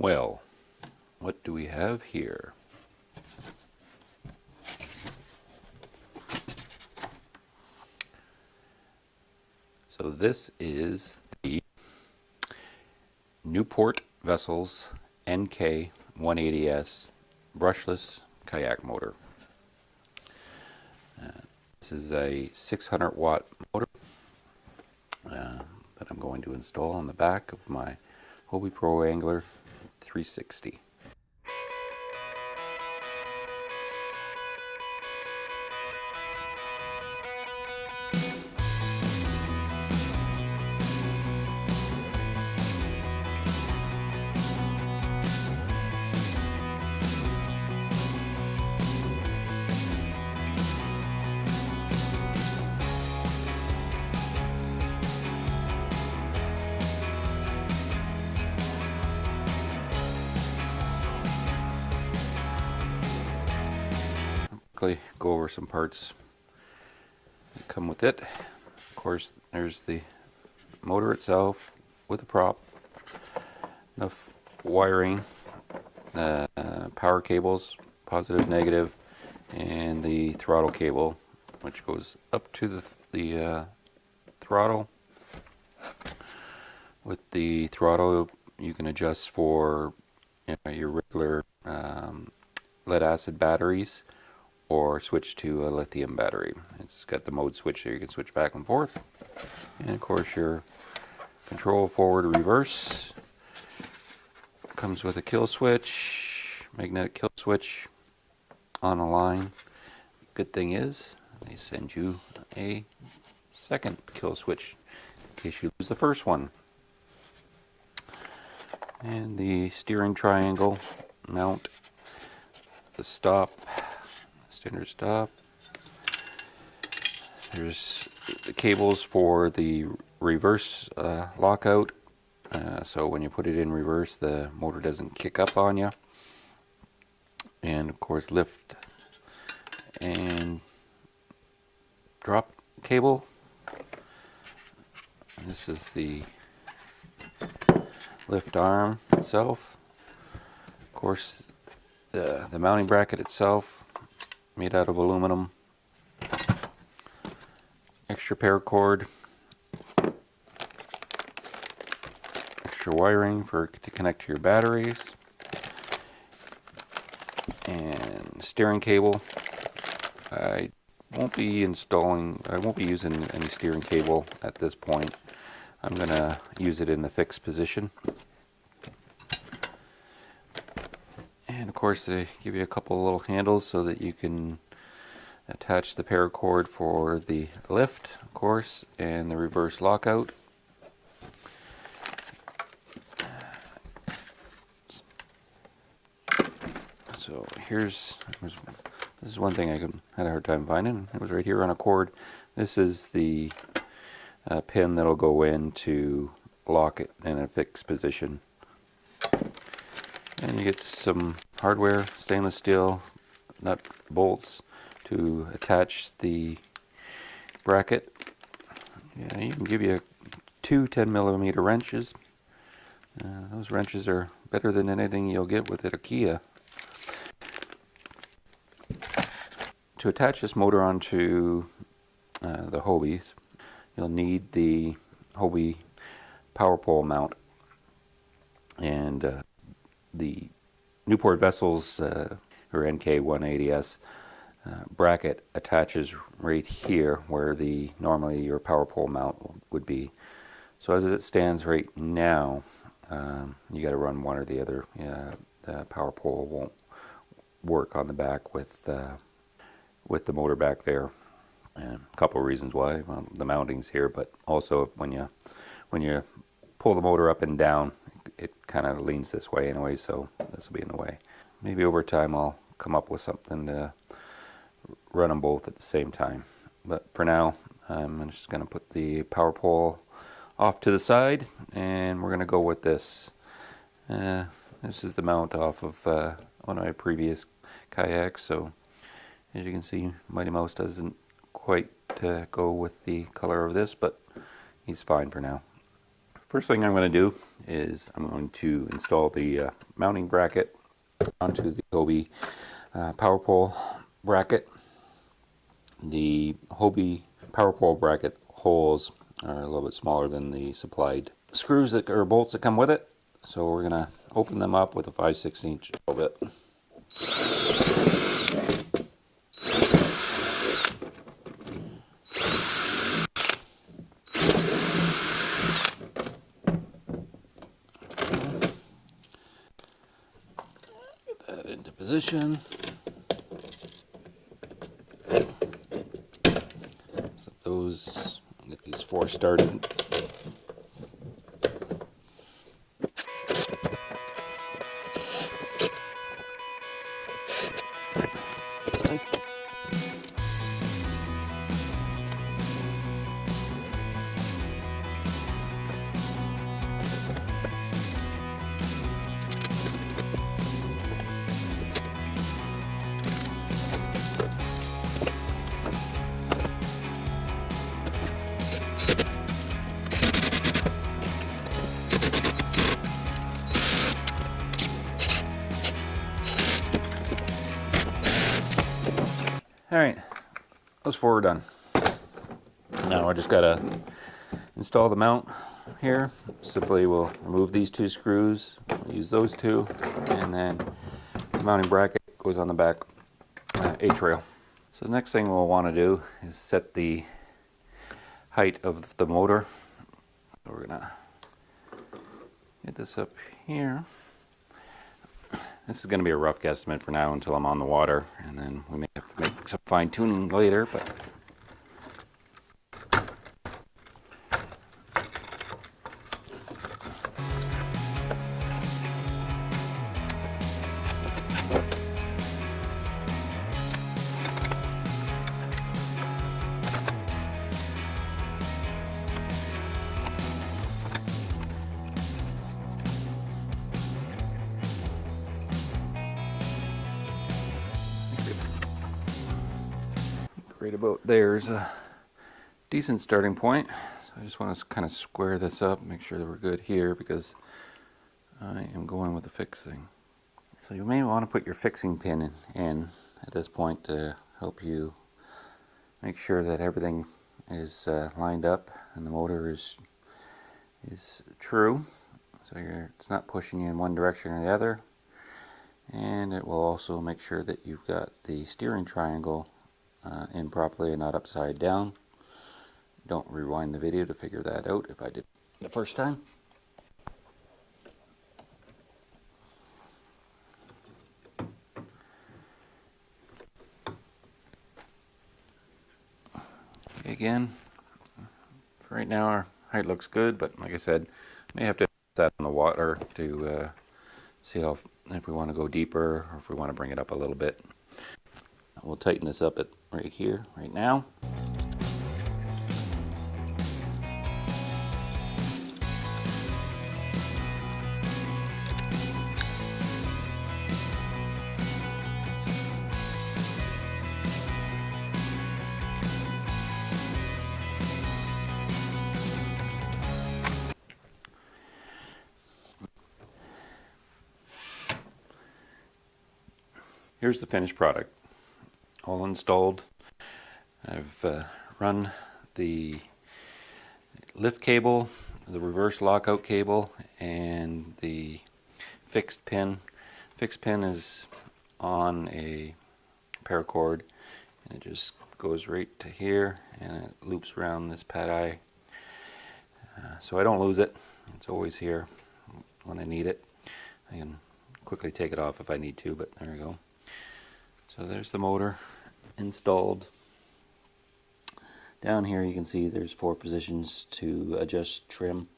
Well, what do we have here? So this is the Newport Vessels NK180S brushless kayak motor. This is a 600 watt motor that I'm going to install on the back of my Hobie Pro Angler 360. Go over some parts that come with it. Of course, there's the motor itself with a prop, enough wiring, power cables, positive, negative, and the throttle cable, which goes up to the throttle. With the throttle, you can adjust for your regular lead acid batteries, or switch to a lithium battery. It's got the mode switch there, you can switch back and forth. And of course your control forward or reverse. Comes with a kill switch, magnetic kill switch on a line. Good thing is, they send you a second kill switch in case you lose the first one. And the steering triangle mount, the stop, standard stop. There's the cables for the reverse lockout, so when you put it in reverse the motor doesn't kick up on you. And of course lift and drop cable. And this is the lift arm itself. Of course the mounting bracket itself, made out of aluminum. Extra paracord, extra wiring to connect to your batteries, and steering cable. I won't be using any steering cable at this point. I'm gonna use it in the fixed position. And of course they give you a couple of little handles so that you can attach the paracord for the lift, of course, and the reverse lockout. So this is one thing I had a hard time finding. It was right here on a cord. This is the pin that'll go in to lock it in a fixed position. And you get some hardware, stainless steel nut bolts to attach the bracket. Yeah, you can give you two 10mm wrenches. Those wrenches are better than anything you'll get with at IKEA. To attach this motor onto the Hobies, you'll need the Hobie power pole mount, and the Newport Vessels or NK180S bracket attaches right here where normally your power pole mount would be. So as it stands right now, you got to run one or the other. The power pole won't work on the back with the motor back there. And a couple of reasons why. Well, the mounting's here, but also when you pull the motor up and down, it kind of leans this way anyway, so this will be in the way. Maybe over time I'll come up with something to run them both at the same time. But for now, I'm just going to put the power pole off to the side, and we're going to go with this. This is the mount off of one of my previous kayaks, so as you can see, Mighty Mouse doesn't quite go with the color of this, but he's fine for now. First thing I'm going to do is I'm going to install the mounting bracket onto the Hobie power pole bracket. The Hobie power pole bracket holes are a little bit smaller than the supplied screws that or bolts that come with it, so we're gonna open them up with a 5/16 drill bit. Get that into position. So those, get these four started. Alright, those four are done. Now I just gotta install the mount here. Simply we'll remove these two screws, we'll use those two, and then the mounting bracket goes on the back H-rail. So the next thing we'll want to do is set the height of the motor. So we're gonna get this up here. This is going to be a rough guesstimate for now until I'm on the water, and then we may have to make some fine-tuning later, but right about there is a decent starting point. So I just want to kind of square this up, make sure that we're good here, because I am going with the fixing. So you may want to put your fixing pin in at this point to help you make sure that everything is lined up and the motor is true. So it's not pushing you in one direction or the other. And it will also make sure that you've got the steering triangle in properly and not upside down. Don't rewind the video to figure that out if I did the first time. Again, for right now our height looks good, but like I said, may have to set on the water to see how, if we want to go deeper or if we want to bring it up a little bit. We'll tighten this up at right here, right now. Here's the finished product, all installed. I've run the lift cable, the reverse lockout cable, and the fixed pin. Fixed pin is on a paracord, and it just goes right to here, and it loops around this pad eye. So I don't lose it. It's always here when I need it. I can quickly take it off if I need to, but there we go. So there's the motor installed. Down here you can see there's 4 positions to adjust trim.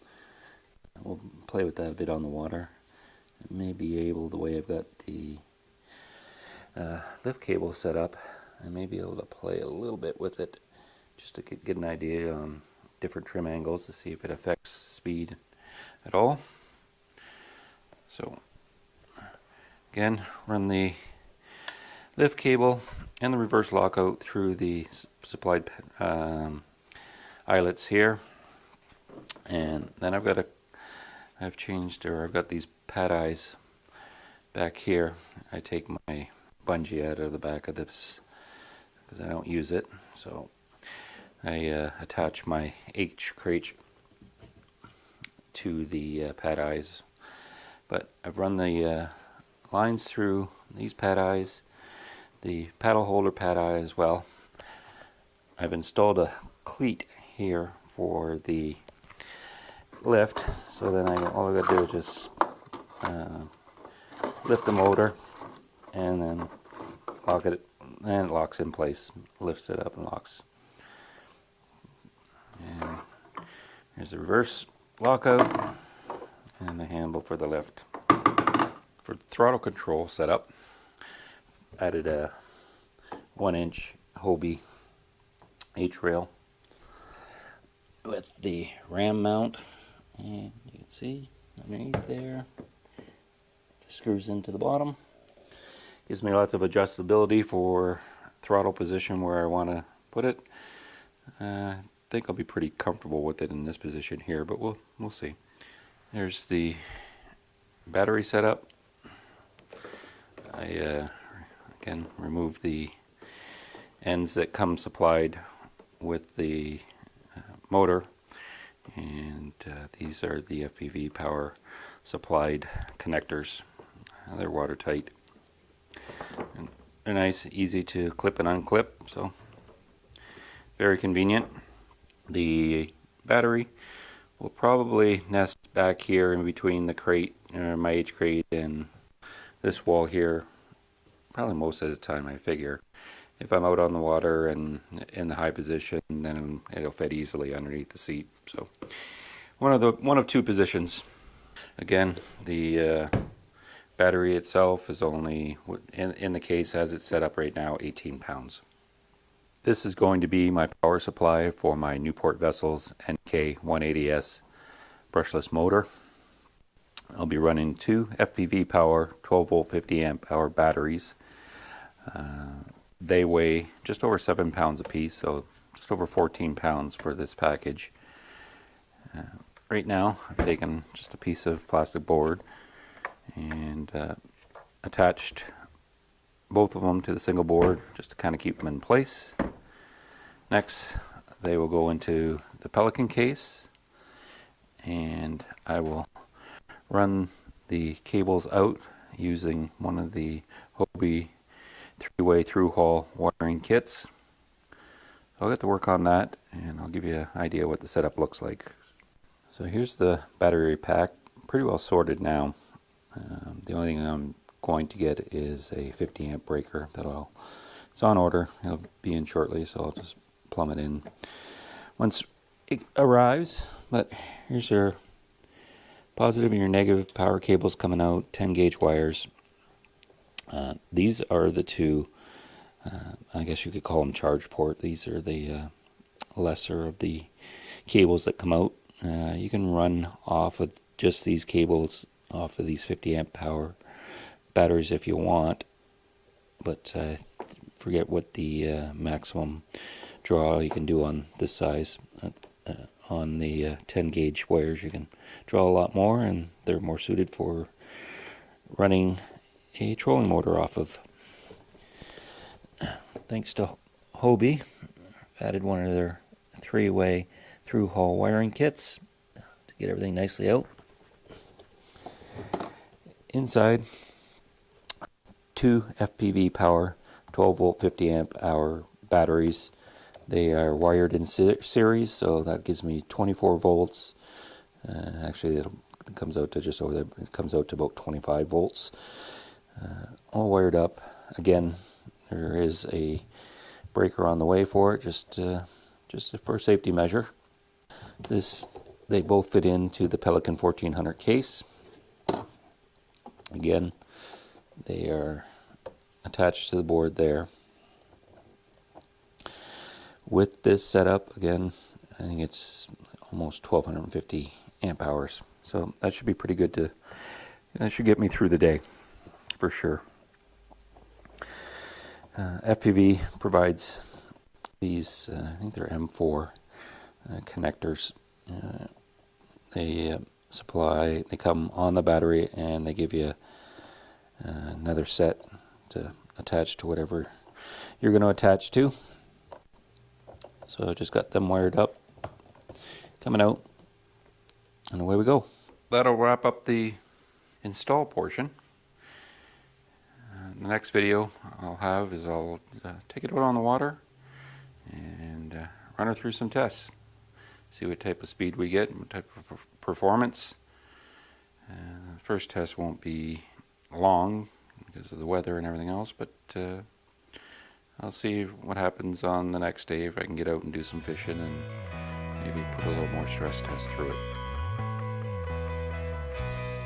We'll play with that a bit on the water. It may be able, the way I've got the lift cable set up, I may be able to play a little bit with it just to get an idea on different trim angles to see if it affects speed at all. So again, run the lift cable and the reverse lockout through the supplied eyelets here, and then I've got these pad eyes back here, I take my bungee out of the back of this because I don't use it. So I attach my H crate to the pad eyes, but I've run the lines through these pad eyes, the paddle holder pad eye as well. I've installed a cleat here for the lift, so then all I gotta do is just lift the motor and then lock it, and it locks in place, lifts it up and locks. And here's the reverse lockout and the handle for the lift. For the throttle control setup, added a 1-inch Hobie H-rail with the ram mount, and you can see underneath there, just screws into the bottom. Gives me lots of adjustability for throttle position where I want to put it. I think I'll be pretty comfortable with it in this position here, but we'll see. There's the battery setup. I again remove the ends that come supplied with the motor, and these are the FPV-POWER supplied connectors. They're watertight. And they're nice, easy to clip and unclip, so very convenient. The battery will probably nest back here in between the crate, my H crate, and this wall here, probably most of the time, I figure. If I'm out on the water and in the high position, then it'll fit easily underneath the seat. So one of two positions. Again, the battery itself is only, in the case as it's set up right now, 18 pounds. This is going to be my power supply for my Newport Vessels NK180S brushless motor. I'll be running two FPV-POWER 12-volt 50-amp hour batteries. They weigh just over 7 pounds a piece, so just over 14 pounds for this package. Right now, I've taken just a piece of plastic board and attached both of them to the single board just to kind of keep them in place. Next, they will go into the Pelican case, and I will run the cables out using one of the Hobie 3-way through-hole wiring kits. I'll get to work on that, and I'll give you an idea what the setup looks like. So here's the battery pack, pretty well sorted now. The only thing I'm going to get is a 50 amp breaker it's on order. It'll be in shortly, so I'll just plumb it in once it arrives. But here's your positive and your negative power cables coming out, 10 gauge wires. These are the two, I guess you could call them charge port. These are the lesser of the cables that come out. You can run off of just these cables off of these 50 amp power batteries if you want, but forget what the maximum draw you can do on this size. On the 10 gauge wires you can draw a lot more, and they're more suited for running a trolling motor off of. Thanks to Hobie, I've added one of their 3-way through-hole wiring kits to get everything nicely out. Inside, two FPV-POWER 12-volt 50-amp hour batteries. They are wired in series, so that gives me 24 volts. Actually, it comes out to just over there. It comes out to about 25 volts. All wired up. Again, there is a breaker on the way for it, just for safety measure. They both fit into the Pelican 1400 case. Again, they are attached to the board there. With this setup, again, I think it's almost 1250 amp hours. So that should be pretty good that should get me through the day, for sure. FPV provides these, I think they're M4 connectors. They come on the battery, and they give you another set to attach to whatever you're going to attach to. So I just got them wired up, coming out, and away we go. That'll wrap up the install portion. The next video I'll have is I'll take it out on the water and run her through some tests. See what type of speed we get, what type of performance. The first test won't be long because of the weather and everything else, but I'll see what happens on the next day if I can get out and do some fishing and maybe put a little more stress test through it.